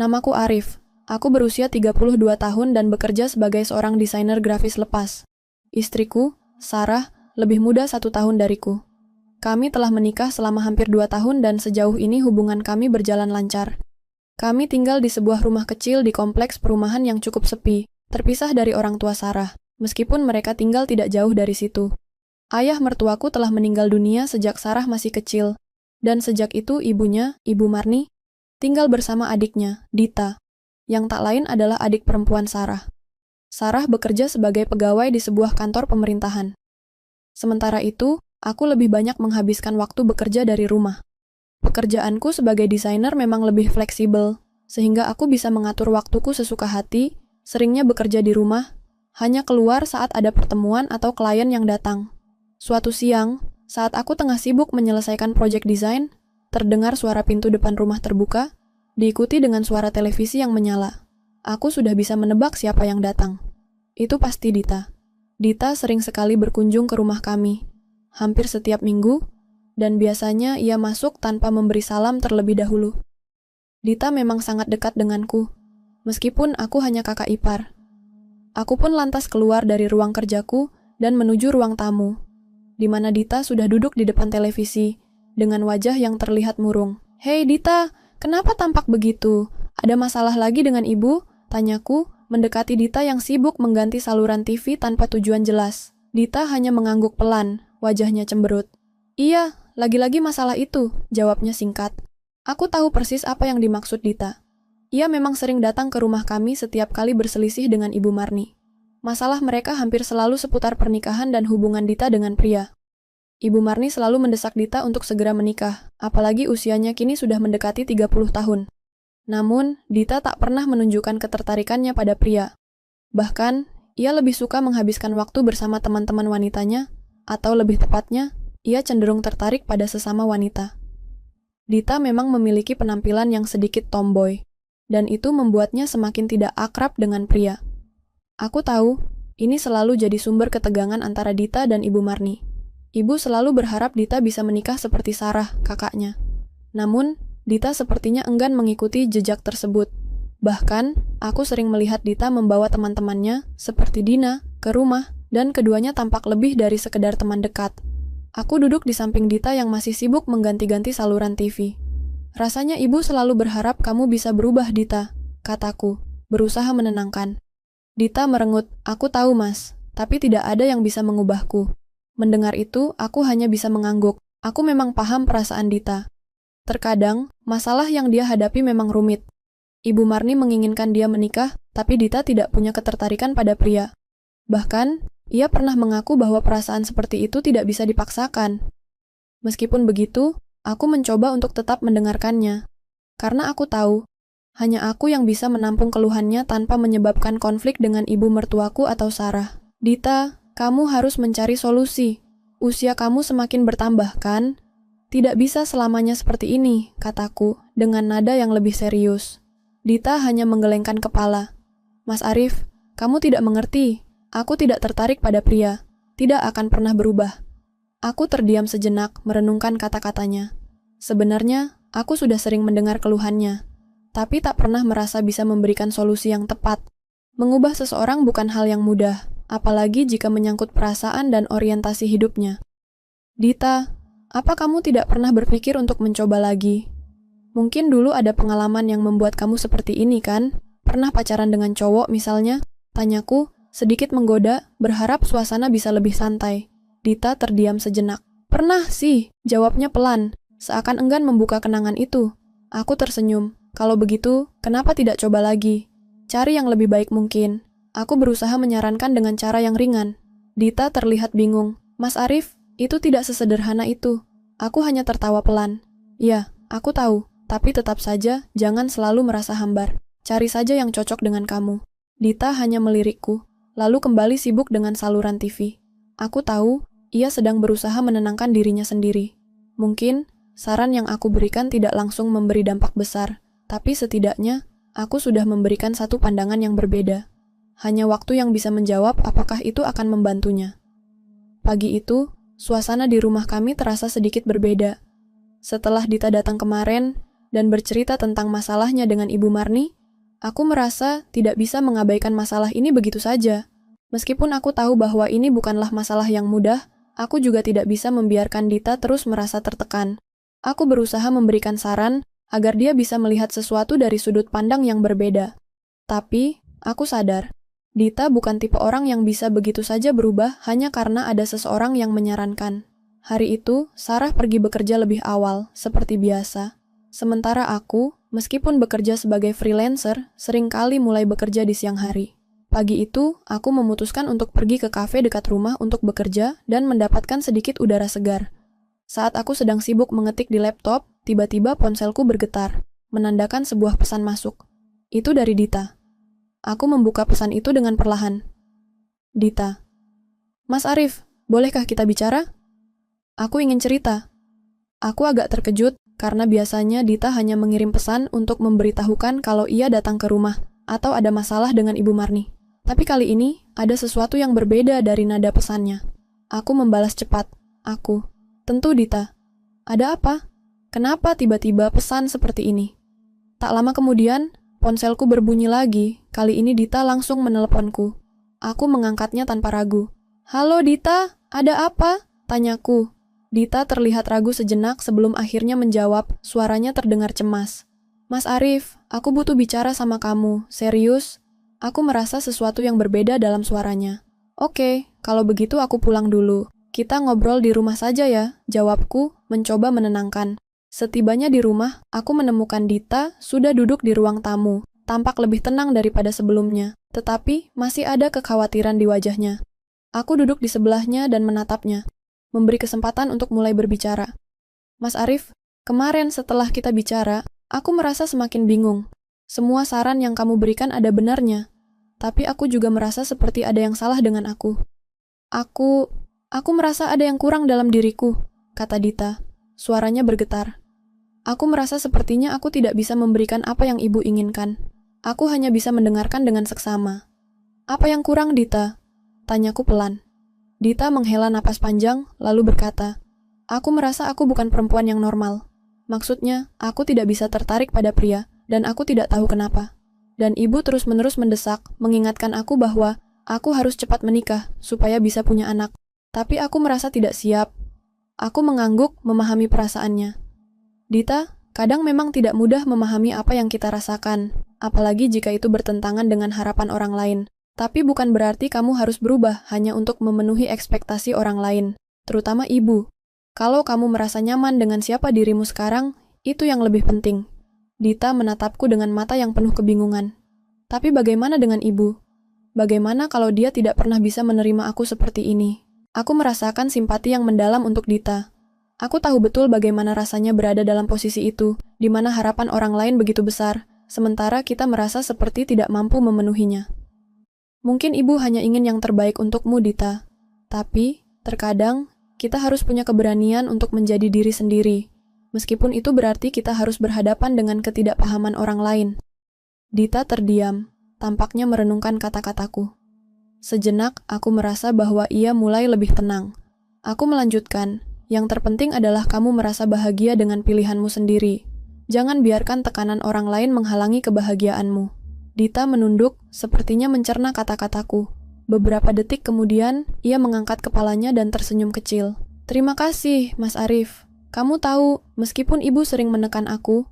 Namaku Arif. Aku berusia 32 tahun dan bekerja sebagai seorang desainer grafis lepas. Istriku, Sarah, lebih muda 1 tahun dariku. Kami telah menikah selama hampir 2 tahun dan sejauh ini hubungan kami berjalan lancar. Kami tinggal di sebuah rumah kecil di kompleks perumahan yang cukup sepi, terpisah dari orang tua Sarah, meskipun mereka tinggal tidak jauh dari situ. Ayah mertuaku telah meninggal dunia sejak Sarah masih kecil, dan sejak itu ibunya, Ibu Marni, tinggal bersama adiknya, Dita, yang tak lain adalah adik perempuan Sarah. Sarah bekerja sebagai pegawai di sebuah kantor pemerintahan. Sementara itu, aku lebih banyak menghabiskan waktu bekerja dari rumah. Pekerjaanku sebagai desainer memang lebih fleksibel, sehingga aku bisa mengatur waktuku sesuka hati, seringnya bekerja di rumah, hanya keluar saat ada pertemuan atau klien yang datang. Suatu siang, saat aku tengah sibuk menyelesaikan proyek desain, terdengar suara pintu depan rumah terbuka, diikuti dengan suara televisi yang menyala. Aku sudah bisa menebak siapa yang datang. Itu pasti Dita. Dita sering sekali berkunjung ke rumah kami, hampir setiap minggu, dan biasanya ia masuk tanpa memberi salam terlebih dahulu. Dita memang sangat dekat denganku, meskipun aku hanya kakak ipar. Aku pun lantas keluar dari ruang kerjaku dan menuju ruang tamu, di mana Dita sudah duduk di depan televisi, dengan wajah yang terlihat murung. "Hei Dita, kenapa tampak begitu? Ada masalah lagi dengan ibu?" tanyaku, mendekati Dita yang sibuk mengganti saluran TV tanpa tujuan jelas. Dita hanya mengangguk pelan, wajahnya cemberut. "Iya, lagi-lagi masalah itu," jawabnya singkat. Aku tahu persis apa yang dimaksud Dita. Ia memang sering datang ke rumah kami setiap kali berselisih dengan Ibu Marni. Masalah mereka hampir selalu seputar pernikahan dan hubungan Dita dengan pria. Ibu Marni selalu mendesak Dita untuk segera menikah, apalagi usianya kini sudah mendekati 30 tahun. Namun, Dita tak pernah menunjukkan ketertarikannya pada pria. Bahkan, ia lebih suka menghabiskan waktu bersama teman-teman wanitanya, atau lebih tepatnya, ia cenderung tertarik pada sesama wanita. Dita memang memiliki penampilan yang sedikit tomboy, dan itu membuatnya semakin tidak akrab dengan pria. Aku tahu, ini selalu jadi sumber ketegangan antara Dita dan Ibu Marni. Ibu selalu berharap Dita bisa menikah seperti Sarah, kakaknya. Namun, Dita sepertinya enggan mengikuti jejak tersebut. Bahkan, aku sering melihat Dita membawa teman-temannya, seperti Dina, ke rumah, dan keduanya tampak lebih dari sekedar teman dekat. Aku duduk di samping Dita yang masih sibuk mengganti-ganti saluran TV. "Rasanya ibu selalu berharap kamu bisa berubah, Dita," kataku, berusaha menenangkan. Dita merengut, "Aku tahu, Mas, tapi tidak ada yang bisa mengubahku." Mendengar itu, aku hanya bisa mengangguk. Aku memang paham perasaan Dita. Terkadang, masalah yang dia hadapi memang rumit. Ibu Marni menginginkan dia menikah, tapi Dita tidak punya ketertarikan pada pria. Bahkan, ia pernah mengaku bahwa perasaan seperti itu tidak bisa dipaksakan. Meskipun begitu, aku mencoba untuk tetap mendengarkannya. Karena aku tahu, hanya aku yang bisa menampung keluhannya tanpa menyebabkan konflik dengan ibu mertuaku atau Sarah. "Dita, kamu harus mencari solusi. Usia kamu semakin bertambah, kan? Tidak bisa selamanya seperti ini," kataku, dengan nada yang lebih serius. Dita hanya menggelengkan kepala. "Mas Arif, kamu tidak mengerti. Aku tidak tertarik pada pria. Tidak akan pernah berubah." Aku terdiam sejenak, merenungkan kata-katanya. Sebenarnya, aku sudah sering mendengar keluhannya, tapi tak pernah merasa bisa memberikan solusi yang tepat. Mengubah seseorang bukan hal yang mudah, apalagi jika menyangkut perasaan dan orientasi hidupnya. "Dita, apa kamu tidak pernah berpikir untuk mencoba lagi? Mungkin dulu ada pengalaman yang membuat kamu seperti ini, kan? Pernah pacaran dengan cowok misalnya?" tanyaku, sedikit menggoda, berharap suasana bisa lebih santai. Dita terdiam sejenak. "Pernah sih," jawabnya pelan, seakan enggan membuka kenangan itu. Aku tersenyum. "Kalau begitu, kenapa tidak coba lagi? Cari yang lebih baik mungkin." Aku berusaha menyarankan dengan cara yang ringan. Dita terlihat bingung. "Mas Arif, itu tidak sesederhana itu." Aku hanya tertawa pelan. "Ya, aku tahu, tapi tetap saja jangan selalu merasa hambar. Cari saja yang cocok dengan kamu." Dita hanya melirikku, lalu kembali sibuk dengan saluran TV. Aku tahu, ia sedang berusaha menenangkan dirinya sendiri. Mungkin, saran yang aku berikan tidak langsung memberi dampak besar, tapi setidaknya, aku sudah memberikan satu pandangan yang berbeda. Hanya waktu yang bisa menjawab apakah itu akan membantunya. Pagi itu, suasana di rumah kami terasa sedikit berbeda. Setelah Dita datang kemarin, dan bercerita tentang masalahnya dengan Ibu Marni, aku merasa tidak bisa mengabaikan masalah ini begitu saja. Meskipun aku tahu bahwa ini bukanlah masalah yang mudah, aku juga tidak bisa membiarkan Dita terus merasa tertekan. Aku berusaha memberikan saran agar dia bisa melihat sesuatu dari sudut pandang yang berbeda. Tapi, aku sadar, Dita bukan tipe orang yang bisa begitu saja berubah hanya karena ada seseorang yang menyarankan. Hari itu, Sarah pergi bekerja lebih awal, seperti biasa. Sementara aku, meskipun bekerja sebagai freelancer, seringkali mulai bekerja di siang hari. Pagi itu, aku memutuskan untuk pergi ke kafe dekat rumah untuk bekerja dan mendapatkan sedikit udara segar. Saat aku sedang sibuk mengetik di laptop, tiba-tiba ponselku bergetar, menandakan sebuah pesan masuk. Itu dari Dita. Aku membuka pesan itu dengan perlahan. Dita. Mas Arif, bolehkah kita bicara? Aku ingin cerita. Aku agak terkejut karena biasanya Dita hanya mengirim pesan untuk memberitahukan kalau ia datang ke rumah atau ada masalah dengan Ibu Marni. Tapi kali ini ada sesuatu yang berbeda dari nada pesannya. Aku membalas cepat. Aku. Tentu Dita. Ada apa? Kenapa tiba-tiba pesan seperti ini? Tak lama kemudian, ponselku berbunyi lagi. Kali ini Dita langsung meneleponku. Aku mengangkatnya tanpa ragu. Halo Dita, ada apa? Tanyaku. Dita terlihat ragu sejenak sebelum akhirnya menjawab, suaranya terdengar cemas. Mas Arif, aku butuh bicara sama kamu, serius? Aku merasa sesuatu yang berbeda dalam suaranya. Oke, kalau begitu aku pulang dulu. Kita ngobrol di rumah saja ya, jawabku, mencoba menenangkan. Setibanya di rumah, aku menemukan Dita sudah duduk di ruang tamu, tampak lebih tenang daripada sebelumnya, tetapi masih ada kekhawatiran di wajahnya. Aku duduk di sebelahnya dan menatapnya, memberi kesempatan untuk mulai berbicara. Mas Arif, kemarin setelah kita bicara, aku merasa semakin bingung. Semua saran yang kamu berikan ada benarnya, tapi aku juga merasa seperti ada yang salah dengan aku. Aku merasa ada yang kurang dalam diriku, kata Dita. Suaranya bergetar. Aku merasa sepertinya aku tidak bisa memberikan apa yang ibu inginkan. Aku hanya bisa mendengarkan dengan seksama. Apa yang kurang, Dita? Tanyaku pelan. Dita menghela napas panjang, lalu berkata, aku merasa aku bukan perempuan yang normal. Maksudnya, aku tidak bisa tertarik pada pria, dan aku tidak tahu kenapa. Dan ibu terus-menerus mendesak, mengingatkan aku bahwa aku harus cepat menikah, supaya bisa punya anak. Tapi aku merasa tidak siap. Aku mengangguk, memahami perasaannya. Dita, kadang memang tidak mudah memahami apa yang kita rasakan, apalagi jika itu bertentangan dengan harapan orang lain. Tapi bukan berarti kamu harus berubah hanya untuk memenuhi ekspektasi orang lain, terutama ibu. Kalau kamu merasa nyaman dengan siapa dirimu sekarang, itu yang lebih penting. Dita menatapku dengan mata yang penuh kebingungan. Tapi bagaimana dengan ibu? Bagaimana kalau dia tidak pernah bisa menerima aku seperti ini? Aku merasakan simpati yang mendalam untuk Dita. Aku tahu betul bagaimana rasanya berada dalam posisi itu, di mana harapan orang lain begitu besar, sementara kita merasa seperti tidak mampu memenuhinya. Mungkin ibu hanya ingin yang terbaik untukmu, Dita. Tapi, terkadang, kita harus punya keberanian untuk menjadi diri sendiri. Meskipun itu berarti kita harus berhadapan dengan ketidakpahaman orang lain. Dita terdiam, tampaknya merenungkan kata-kataku. Sejenak, aku merasa bahwa ia mulai lebih tenang. Aku melanjutkan, yang terpenting adalah kamu merasa bahagia dengan pilihanmu sendiri. Jangan biarkan tekanan orang lain menghalangi kebahagiaanmu. Dita menunduk, sepertinya mencerna kata-kataku. Beberapa detik kemudian, ia mengangkat kepalanya dan tersenyum kecil. Terima kasih, Mas Arif. Kamu tahu, meskipun ibu sering menekan aku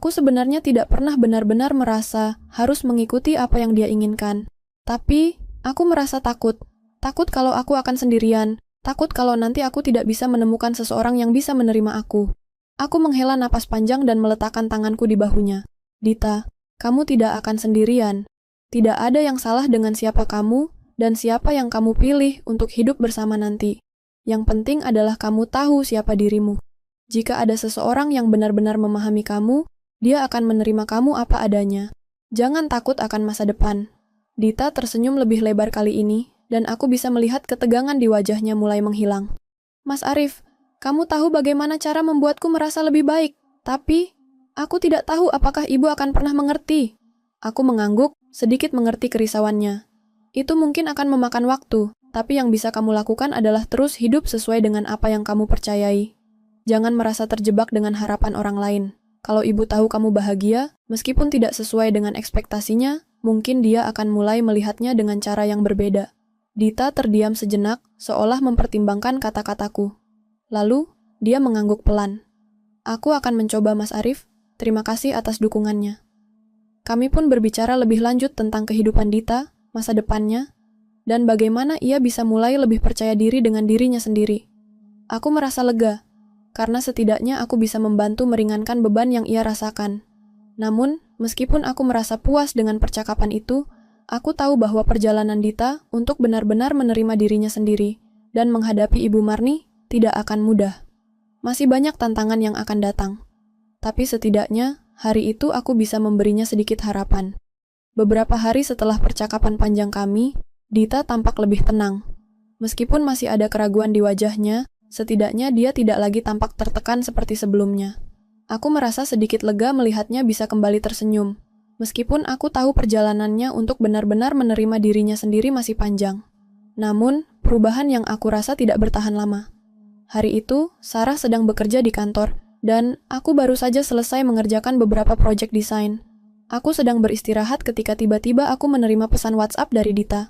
sebenarnya tidak pernah benar-benar merasa harus mengikuti apa yang dia inginkan. Tapi, aku merasa takut. Takut kalau aku akan sendirian. Takut kalau nanti aku tidak bisa menemukan seseorang yang bisa menerima aku. Aku menghela napas panjang dan meletakkan tanganku di bahunya. Dita, kamu tidak akan sendirian. Tidak ada yang salah dengan siapa kamu dan siapa yang kamu pilih untuk hidup bersama nanti. Yang penting adalah kamu tahu siapa dirimu. Jika ada seseorang yang benar-benar memahami kamu, dia akan menerima kamu apa adanya. Jangan takut akan masa depan. Dita tersenyum lebih lebar kali ini, dan aku bisa melihat ketegangan di wajahnya mulai menghilang. Mas Arif, kamu tahu bagaimana cara membuatku merasa lebih baik, tapi aku tidak tahu apakah ibu akan pernah mengerti. Aku mengangguk, sedikit mengerti kerisauannya. Itu mungkin akan memakan waktu, tapi yang bisa kamu lakukan adalah terus hidup sesuai dengan apa yang kamu percayai. Jangan merasa terjebak dengan harapan orang lain. Kalau ibu tahu kamu bahagia, meskipun tidak sesuai dengan ekspektasinya, mungkin dia akan mulai melihatnya dengan cara yang berbeda. Dita terdiam sejenak, seolah mempertimbangkan kata-kataku. Lalu, dia mengangguk pelan. Aku akan mencoba, Mas Arif. Terima kasih atas dukungannya. Kami pun berbicara lebih lanjut tentang kehidupan Dita, masa depannya, dan bagaimana ia bisa mulai lebih percaya diri dengan dirinya sendiri. Aku merasa lega, karena setidaknya aku bisa membantu meringankan beban yang ia rasakan. Namun, meskipun aku merasa puas dengan percakapan itu, aku tahu bahwa perjalanan Dita untuk benar-benar menerima dirinya sendiri dan menghadapi Ibu Marni tidak akan mudah. Masih banyak tantangan yang akan datang. Tapi setidaknya, hari itu aku bisa memberinya sedikit harapan. Beberapa hari setelah percakapan panjang kami, Dita tampak lebih tenang. Meskipun masih ada keraguan di wajahnya, setidaknya dia tidak lagi tampak tertekan seperti sebelumnya. Aku merasa sedikit lega melihatnya bisa kembali tersenyum, meskipun aku tahu perjalanannya untuk benar-benar menerima dirinya sendiri masih panjang. Namun, perubahan yang aku rasa tidak bertahan lama. Hari itu, Sarah sedang bekerja di kantor, dan aku baru saja selesai mengerjakan beberapa proyek desain. Aku sedang beristirahat ketika tiba-tiba aku menerima pesan WhatsApp dari Dita.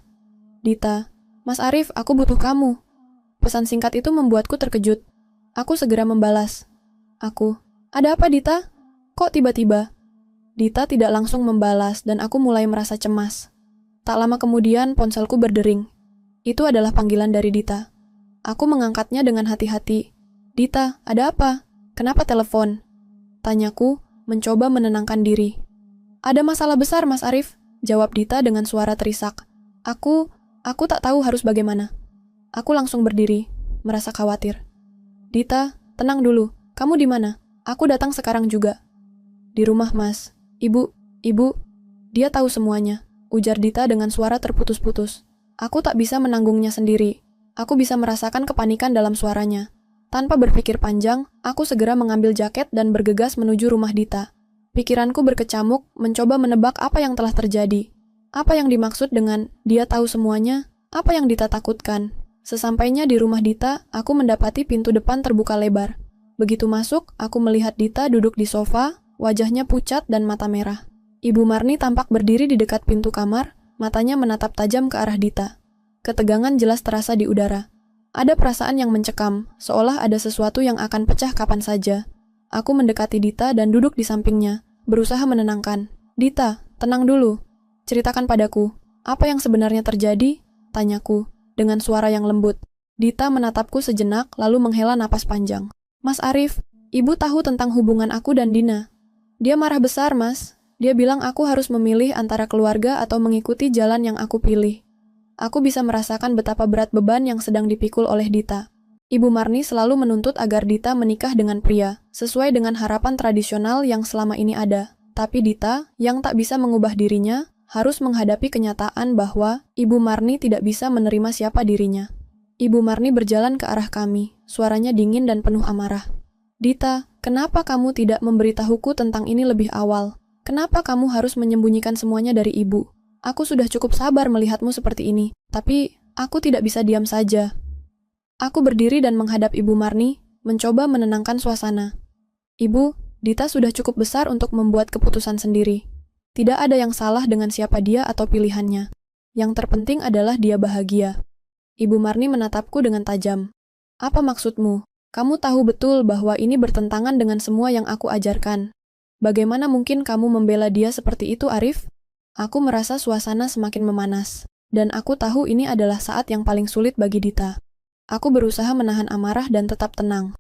Dita, Mas Arif, aku butuh kamu. Pesan singkat itu membuatku terkejut. Aku segera membalas. Ada apa Dita? Kok tiba-tiba? Dita tidak langsung membalas dan aku mulai merasa cemas. Tak lama kemudian ponselku berdering. Itu adalah panggilan dari Dita. Aku mengangkatnya dengan hati-hati. Dita, ada apa? Kenapa telepon? Tanyaku, mencoba menenangkan diri. Ada masalah besar, Mas Arif, jawab Dita dengan suara terisak. Aku tak tahu harus bagaimana. Aku langsung berdiri, merasa khawatir. Dita, tenang dulu. Kamu di mana? Aku datang sekarang juga. Di rumah, Mas. Ibu. Dia tahu semuanya, ujar Dita dengan suara terputus-putus. Aku tak bisa menanggungnya sendiri. Aku bisa merasakan kepanikan dalam suaranya. Tanpa berpikir panjang, aku segera mengambil jaket dan bergegas menuju rumah Dita. Pikiranku berkecamuk, mencoba menebak apa yang telah terjadi. Apa yang dimaksud dengan dia tahu semuanya? Apa yang Dita takutkan? Sesampainya di rumah Dita, aku mendapati pintu depan terbuka lebar. Begitu masuk, aku melihat Dita duduk di sofa, wajahnya pucat dan mata merah. Ibu Marni tampak berdiri di dekat pintu kamar, matanya menatap tajam ke arah Dita. Ketegangan jelas terasa di udara. Ada perasaan yang mencekam, seolah ada sesuatu yang akan pecah kapan saja. Aku mendekati Dita dan duduk di sampingnya, berusaha menenangkan. Dita, tenang dulu. Ceritakan padaku, apa yang sebenarnya terjadi? Tanyaku, dengan suara yang lembut. Dita menatapku sejenak, lalu menghela napas panjang. Mas Arif, ibu tahu tentang hubungan aku dan Dina. Dia marah besar, Mas. Dia bilang aku harus memilih antara keluarga atau mengikuti jalan yang aku pilih. Aku bisa merasakan betapa berat beban yang sedang dipikul oleh Dita. Ibu Marni selalu menuntut agar Dita menikah dengan pria, sesuai dengan harapan tradisional yang selama ini ada. Tapi Dita, yang tak bisa mengubah dirinya, harus menghadapi kenyataan bahwa Ibu Marni tidak bisa menerima siapa dirinya. Ibu Marni berjalan ke arah kami, suaranya dingin dan penuh amarah. Dita, kenapa kamu tidak memberitahuku tentang ini lebih awal? Kenapa kamu harus menyembunyikan semuanya dari ibu? Aku sudah cukup sabar melihatmu seperti ini, tapi aku tidak bisa diam saja. Aku berdiri dan menghadap Ibu Marni, mencoba menenangkan suasana. Ibu, Dita sudah cukup besar untuk membuat keputusan sendiri. Tidak ada yang salah dengan siapa dia atau pilihannya. Yang terpenting adalah dia bahagia. Ibu Marni menatapku dengan tajam. Apa maksudmu? Kamu tahu betul bahwa ini bertentangan dengan semua yang aku ajarkan. Bagaimana mungkin kamu membela dia seperti itu, Arif? Aku merasa suasana semakin memanas. Dan aku tahu ini adalah saat yang paling sulit bagi Dita. Aku berusaha menahan amarah dan tetap tenang.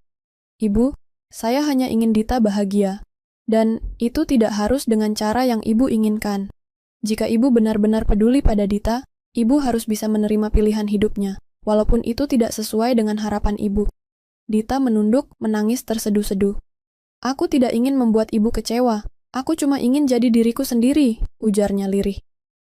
Ibu, saya hanya ingin Dita bahagia. Dan itu tidak harus dengan cara yang ibu inginkan. Jika ibu benar-benar peduli pada Dita, ibu harus bisa menerima pilihan hidupnya, walaupun itu tidak sesuai dengan harapan ibu. Dita menunduk, menangis terseduh-seduh. Aku tidak ingin membuat ibu kecewa. Aku cuma ingin jadi diriku sendiri, ujarnya lirih.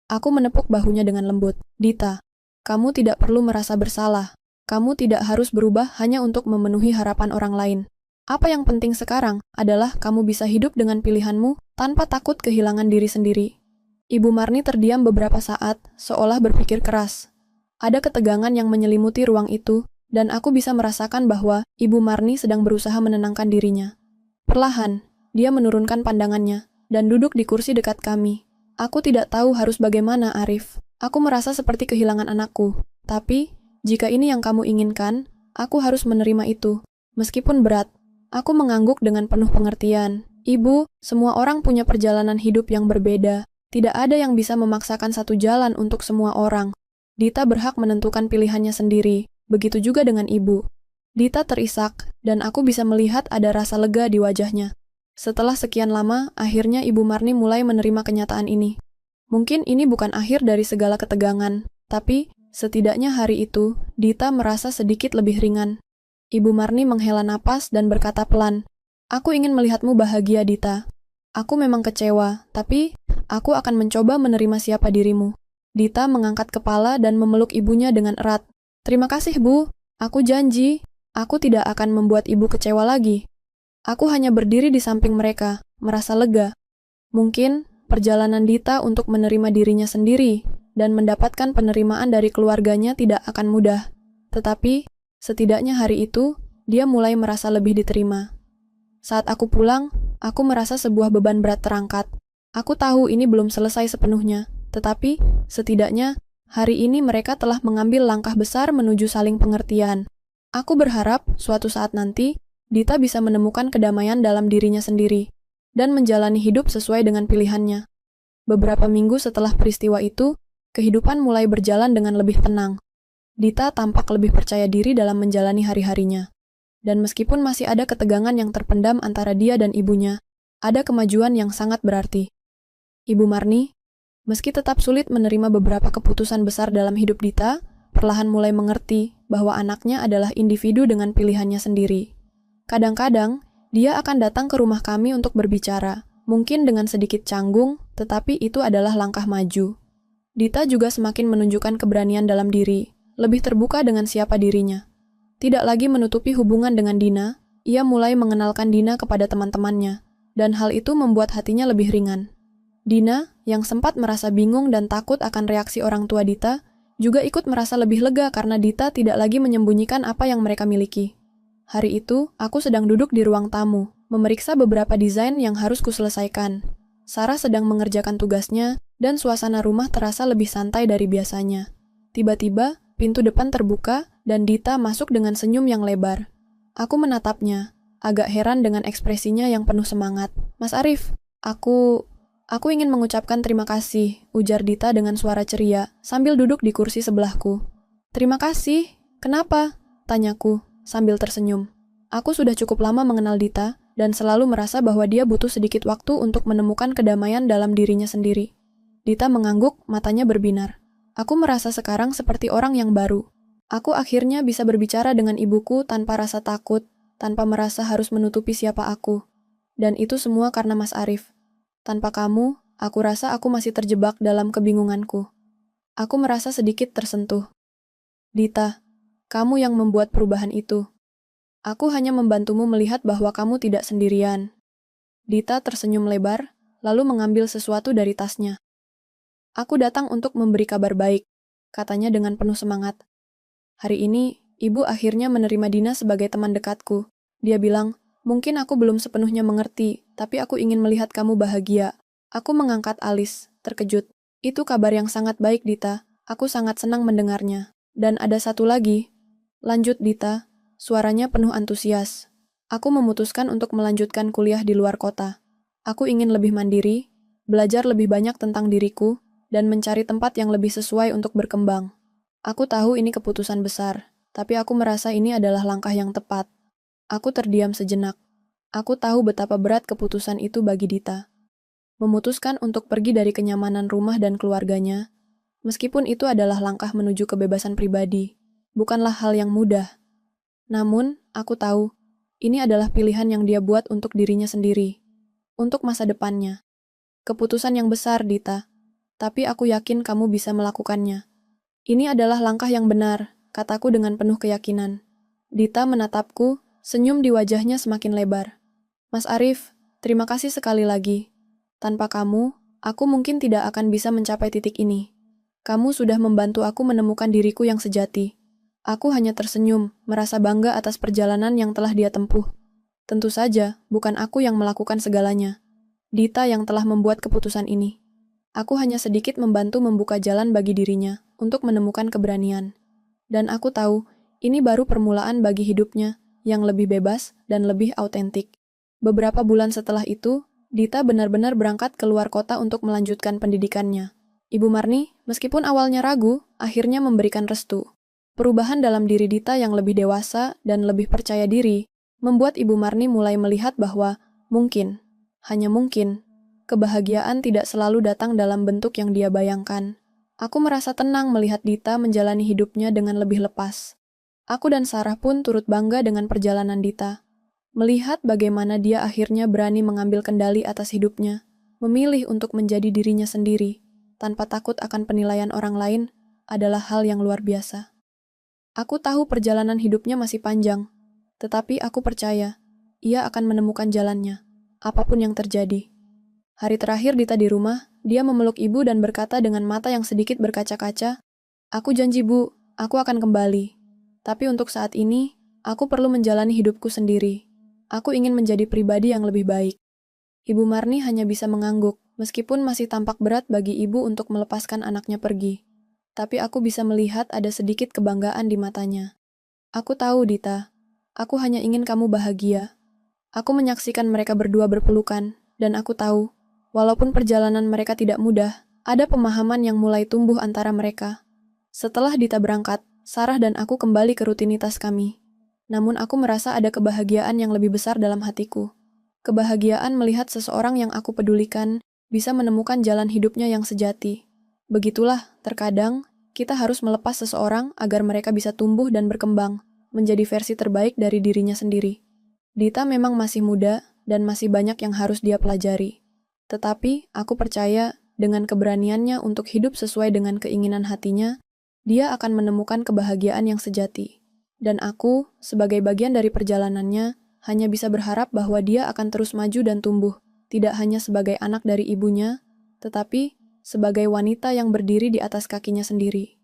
Aku menepuk bahunya dengan lembut. Dita, kamu tidak perlu merasa bersalah. Kamu tidak harus berubah hanya untuk memenuhi harapan orang lain. Apa yang penting sekarang adalah kamu bisa hidup dengan pilihanmu tanpa takut kehilangan diri sendiri. Ibu Marni terdiam beberapa saat, seolah berpikir keras. Ada ketegangan yang menyelimuti ruang itu, dan aku bisa merasakan bahwa Ibu Marni sedang berusaha menenangkan dirinya. Perlahan, Dia menurunkan pandangannya dan duduk di kursi dekat kami. Aku tidak tahu harus bagaimana, Arif. Aku merasa seperti kehilangan anakku. Tapi, jika ini yang kamu inginkan, aku harus menerima itu. Meskipun berat, aku mengangguk dengan penuh pengertian. Ibu, semua orang punya perjalanan hidup yang berbeda. Tidak ada yang bisa memaksakan satu jalan untuk semua orang. Dita berhak menentukan pilihannya sendiri. Begitu juga dengan ibu. Dita terisak, dan aku bisa melihat ada rasa lega di wajahnya. Setelah sekian lama, akhirnya Ibu Marni mulai menerima kenyataan ini. Mungkin ini bukan akhir dari segala ketegangan, tapi setidaknya hari itu, Dita merasa sedikit lebih ringan. Ibu Marni menghela napas dan berkata pelan, "Aku ingin melihatmu bahagia, Dita. Aku memang kecewa, tapi aku akan mencoba menerima siapa dirimu." Dita mengangkat kepala dan memeluk ibunya dengan erat. "Terima kasih, Bu. Aku janji. Aku tidak akan membuat ibu kecewa lagi." Aku hanya berdiri di samping mereka, merasa lega. Mungkin perjalanan Dita untuk menerima dirinya sendiri dan mendapatkan penerimaan dari keluarganya tidak akan mudah. Tetapi, setidaknya hari itu, dia mulai merasa lebih diterima. Saat aku pulang, aku merasa sebuah beban berat terangkat. Aku tahu ini belum selesai sepenuhnya, tetapi setidaknya hari ini mereka telah mengambil langkah besar menuju saling pengertian. Aku berharap suatu saat nanti, Dita bisa menemukan kedamaian dalam dirinya sendiri dan menjalani hidup sesuai dengan pilihannya. Beberapa minggu setelah peristiwa itu, kehidupan mulai berjalan dengan lebih tenang. Dita tampak lebih percaya diri dalam menjalani hari-harinya. Dan meskipun masih ada ketegangan yang terpendam antara dia dan ibunya, ada kemajuan yang sangat berarti. Ibu Marni, meski tetap sulit menerima beberapa keputusan besar dalam hidup Dita, perlahan mulai mengerti bahwa anaknya adalah individu dengan pilihannya sendiri. Kadang-kadang, dia akan datang ke rumah kami untuk berbicara, mungkin dengan sedikit canggung, tetapi itu adalah langkah maju. Dita juga semakin menunjukkan keberanian dalam diri, lebih terbuka dengan siapa dirinya. Tidak lagi menutupi hubungan dengan Dina, ia mulai mengenalkan Dina kepada teman-temannya, dan hal itu membuat hatinya lebih ringan. Dina, yang sempat merasa bingung dan takut akan reaksi orang tua Dita, juga ikut merasa lebih lega karena Dita tidak lagi menyembunyikan apa yang mereka miliki. Hari itu, aku sedang duduk di ruang tamu, memeriksa beberapa desain yang harus kuselesaikan. Sarah sedang mengerjakan tugasnya, dan suasana rumah terasa lebih santai dari biasanya. Tiba-tiba, pintu depan terbuka, dan Dita masuk dengan senyum yang lebar. Aku menatapnya, agak heran dengan ekspresinya yang penuh semangat. "Mas Arif, aku ingin mengucapkan terima kasih," ujar Dita dengan suara ceria, sambil duduk di kursi sebelahku. "Terima kasih? Kenapa?" tanyaku, sambil tersenyum. Aku sudah cukup lama mengenal Dita, dan selalu merasa bahwa dia butuh sedikit waktu untuk menemukan kedamaian dalam dirinya sendiri. Dita mengangguk, matanya berbinar. Aku merasa sekarang seperti orang yang baru. Aku akhirnya bisa berbicara dengan ibuku tanpa rasa takut, tanpa merasa harus menutupi siapa aku. Dan itu semua karena Mas Arif. Tanpa kamu, aku rasa aku masih terjebak dalam kebingunganku. Aku merasa sedikit tersentuh. Dita, kamu yang membuat perubahan itu. Aku hanya membantumu melihat bahwa kamu tidak sendirian. Dita tersenyum lebar, lalu mengambil sesuatu dari tasnya. "Aku datang untuk memberi kabar baik," katanya dengan penuh semangat. "Hari ini, ibu akhirnya menerima Dina sebagai teman dekatku. Dia bilang, mungkin aku belum sepenuhnya mengerti, tapi aku ingin melihat kamu bahagia." Aku mengangkat alis, terkejut. "Itu kabar yang sangat baik, Dita. Aku sangat senang mendengarnya. Dan ada satu lagi," lanjut Dita, suaranya penuh antusias. "Aku memutuskan untuk melanjutkan kuliah di luar kota. Aku ingin lebih mandiri, belajar lebih banyak tentang diriku, dan mencari tempat yang lebih sesuai untuk berkembang. Aku tahu ini keputusan besar, tapi aku merasa ini adalah langkah yang tepat." Aku terdiam sejenak. Aku tahu betapa berat keputusan itu bagi Dita. Memutuskan untuk pergi dari kenyamanan rumah dan keluarganya, meskipun itu adalah langkah menuju kebebasan pribadi, bukanlah hal yang mudah. Namun, aku tahu, ini adalah pilihan yang dia buat untuk dirinya sendiri, untuk masa depannya. Keputusan yang besar, Dita, tapi aku yakin kamu bisa melakukannya. "Ini adalah langkah yang benar," kataku dengan penuh keyakinan. Dita menatapku, senyum di wajahnya semakin lebar. "Mas Arif, terima kasih sekali lagi. Tanpa kamu, aku mungkin tidak akan bisa mencapai titik ini. Kamu sudah membantu aku menemukan diriku yang sejati." Aku hanya tersenyum, merasa bangga atas perjalanan yang telah dia tempuh. Tentu saja, bukan aku yang melakukan segalanya. Dita yang telah membuat keputusan ini. Aku hanya sedikit membantu membuka jalan bagi dirinya untuk menemukan keberanian. Dan aku tahu, ini baru permulaan bagi hidupnya yang lebih bebas dan lebih autentik. Beberapa bulan setelah itu, Dita benar-benar berangkat ke luar kota untuk melanjutkan pendidikannya. Ibu Marni, meskipun awalnya ragu, akhirnya memberikan restu. Perubahan dalam diri Dita yang lebih dewasa dan lebih percaya diri membuat Ibu Marni mulai melihat bahwa mungkin, hanya mungkin, kebahagiaan tidak selalu datang dalam bentuk yang dia bayangkan. Aku merasa tenang melihat Dita menjalani hidupnya dengan lebih lepas. Aku dan Sarah pun turut bangga dengan perjalanan Dita. Melihat bagaimana dia akhirnya berani mengambil kendali atas hidupnya, memilih untuk menjadi dirinya sendiri, tanpa takut akan penilaian orang lain, adalah hal yang luar biasa. Aku tahu perjalanan hidupnya masih panjang, tetapi aku percaya, ia akan menemukan jalannya, apapun yang terjadi. Hari terakhir Dita di rumah, dia memeluk ibu dan berkata dengan mata yang sedikit berkaca-kaca, "Aku janji Bu, aku akan kembali. Tapi untuk saat ini, aku perlu menjalani hidupku sendiri. Aku ingin menjadi pribadi yang lebih baik." Ibu Marni hanya bisa mengangguk, meskipun masih tampak berat bagi ibu untuk melepaskan anaknya pergi. Tapi aku bisa melihat ada sedikit kebanggaan di matanya. "Aku tahu, Dita. Aku hanya ingin kamu bahagia." Aku menyaksikan mereka berdua berpelukan, dan aku tahu, walaupun perjalanan mereka tidak mudah, ada pemahaman yang mulai tumbuh antara mereka. Setelah Dita berangkat, Sarah dan aku kembali ke rutinitas kami. Namun aku merasa ada kebahagiaan yang lebih besar dalam hatiku. Kebahagiaan melihat seseorang yang aku pedulikan bisa menemukan jalan hidupnya yang sejati. Begitulah, terkadang, kita harus melepas seseorang agar mereka bisa tumbuh dan berkembang, menjadi versi terbaik dari dirinya sendiri. Dita memang masih muda dan masih banyak yang harus dia pelajari. Tetapi, aku percaya, dengan keberaniannya untuk hidup sesuai dengan keinginan hatinya, dia akan menemukan kebahagiaan yang sejati. Dan aku, sebagai bagian dari perjalanannya, hanya bisa berharap bahwa dia akan terus maju dan tumbuh, tidak hanya sebagai anak dari ibunya, tetapi sebagai wanita yang berdiri di atas kakinya sendiri.